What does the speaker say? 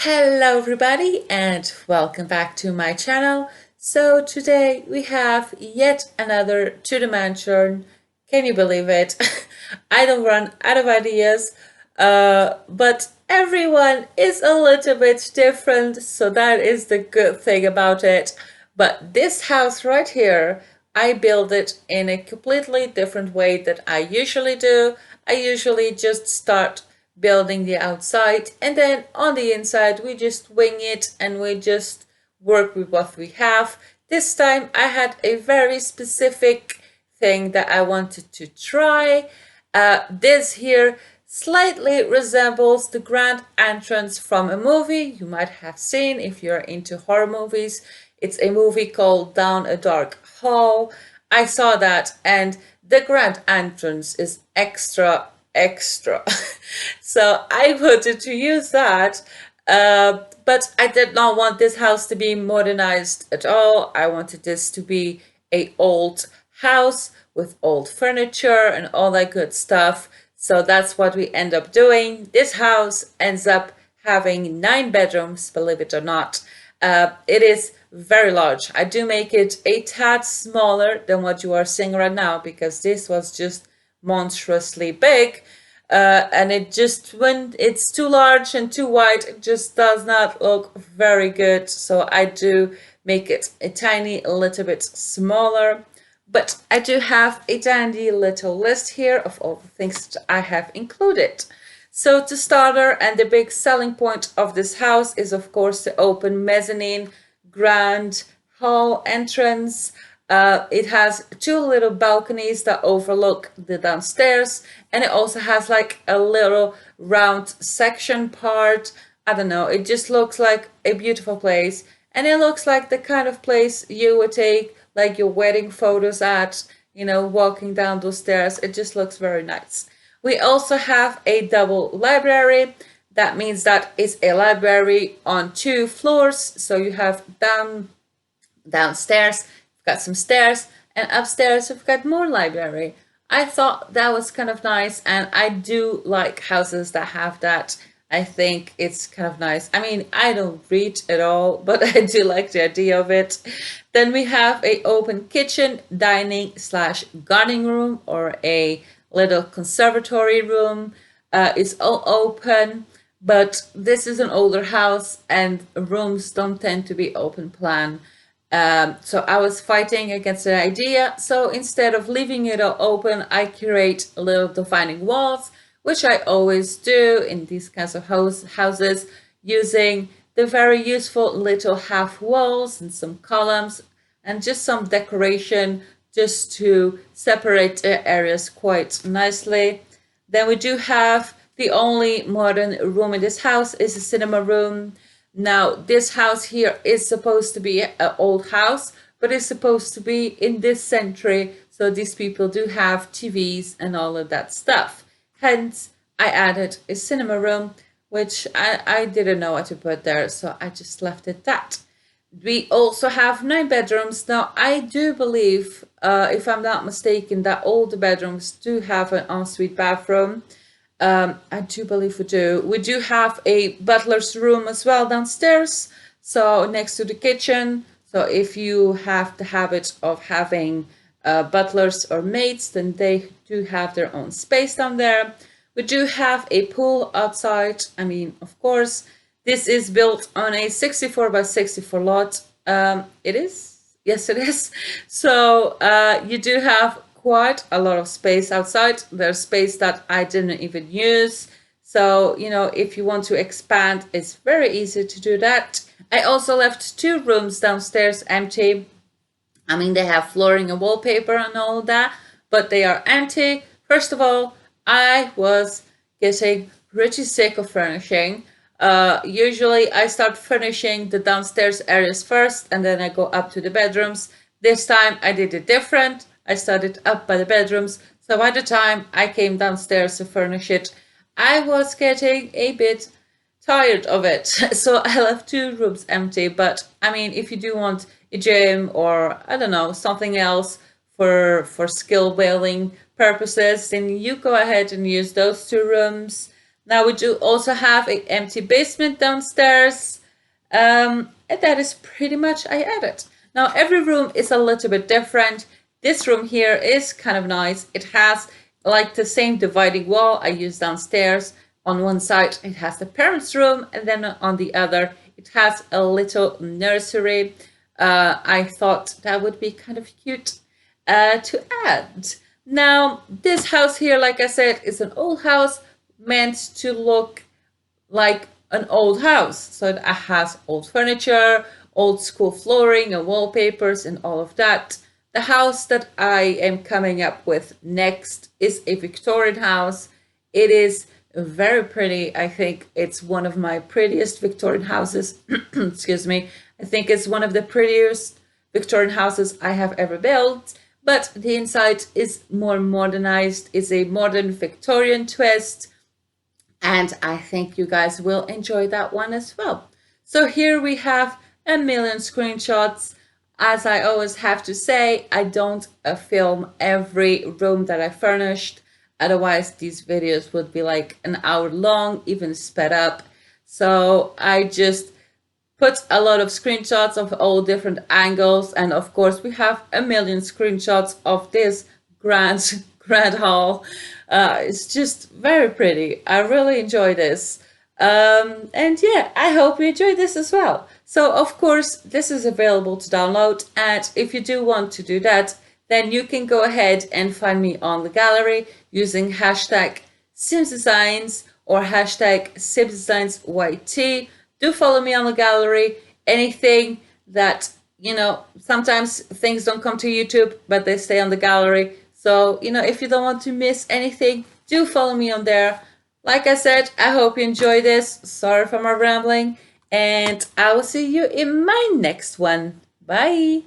Hello everybody and welcome back to my channel. So today we have yet another two-dimension. Can you believe it? I don't run out of ideas, but everyone is a little bit different, so that is the good thing about it. But this house right here, I build it in a completely different way that I usually do. I usually just start building the outside, and then on the inside we just wing it and we just work with what we have. This time I had a very specific thing that I wanted to try. This here slightly resembles the grand entrance from a movie you might have seen if you're into horror movies. It's a movie called Down a Dark Hall. I saw that, and the grand entrance is extra. So I wanted to use that, but I did not want this house to be modernized at all. I wanted this to be a old house with old furniture and all that good stuff. So that's what we end up doing. This house ends up having 9 bedrooms, believe it or not. It is very large. I do make it a tad smaller than what you are seeing right now because this was just monstrously big. And it just, when it's too large and too wide, it just does not look very good. So I do make it a tiny little bit smaller. But I do have a dandy little list here of all the things that I have included. So to starter, and the big selling point of this house is of course the open mezzanine grand hall entrance. It has 2 little balconies that overlook the downstairs, and it also has like a little round section part. I don't know, it just looks like a beautiful place, and it looks like the kind of place you would take like your wedding photos at, walking down those stairs. It just looks very nice. We also have a double library. That means that it's a library on 2 floors. So you have downstairs, you've got some stairs, and upstairs you've got more library. I thought that was kind of nice, and I do like houses that have that. I think it's kind of nice. I mean, I don't read at all, but I do like the idea of it. Then we have a open kitchen, dining slash gardening room, or a little conservatory room. It's all open, but this is an older house and rooms don't tend to be open plan. So I was fighting against the idea. So instead of leaving it all open, I create little defining walls, which I always do in these kinds of houses, using the very useful little half walls and some columns and just some decoration just to separate the areas quite nicely. Then we do have the only modern room in this house is a cinema room. Now, this house here is supposed to be an old house, but it's supposed to be in this century, so these people do have TVs and all of that stuff. Hence, I added a cinema room, which I didn't know what to put there, so I just left it that. We also have 9 bedrooms. Now, I do believe, if I'm not mistaken, that all the bedrooms do have an ensuite bathroom. I do believe we do. We do have a butler's room as well downstairs, so next to the kitchen. So if you have the habit of having butlers or maids, then they do have their own space down there. We do have a pool outside. I mean, of course, this is built on a 64 by 64 lot. It is? Yes, it is. So you do have quite a lot of space outside. There's space that I didn't even use. So, if you want to expand, it's very easy to do that. I also left 2 rooms downstairs empty. I mean, they have flooring and wallpaper and all of that, but they are empty. First of all, I was getting pretty sick of furnishing. Usually I start furnishing the downstairs areas first and then I go up to the bedrooms. This time I did it different. I started up by the bedrooms. So by the time I came downstairs to furnish it, I was getting a bit tired of it. So I left 2 rooms empty. But I mean, if you do want a gym or I don't know, something else for skill building purposes, then you go ahead and use those 2 rooms. Now we do also have an empty basement downstairs. And that is pretty much I added. Now every room is a little bit different. This room here is kind of nice. It has like the same dividing wall I used downstairs. On one side it has the parents' room, and then on the other it has a little nursery. I thought that would be kind of cute to add. Now this house here, like I said, is an old house meant to look like an old house. So it has old furniture, old school flooring and wallpapers and all of that. The house that I am coming up with next is a Victorian house. It is very pretty. I think it's one of my prettiest Victorian houses. Excuse me. I think it's one of the prettiest Victorian houses I have ever built. But the inside is more modernized. It's a modern Victorian twist. And I think you guys will enjoy that one as well. So here we have a million screenshots. As I always have to say, I don't film every room that I furnished. Otherwise, these videos would be like an hour long, even sped up. So I just put a lot of screenshots of all different angles. And of course, we have a million screenshots of this grand haul. It's just very pretty. I really enjoy this. And yeah, I hope you enjoy this as well. So of course, this is available to download. And if you do want to do that, then you can go ahead and find me on the gallery using hashtag SimsDesigns or hashtag SimsDesignsYT. Do follow me on the gallery. Anything that, sometimes things don't come to YouTube, but they stay on the gallery. So, if you don't want to miss anything, do follow me on there. Like I said, I hope you enjoy this. Sorry for my rambling. And I will see you in my next one. Bye.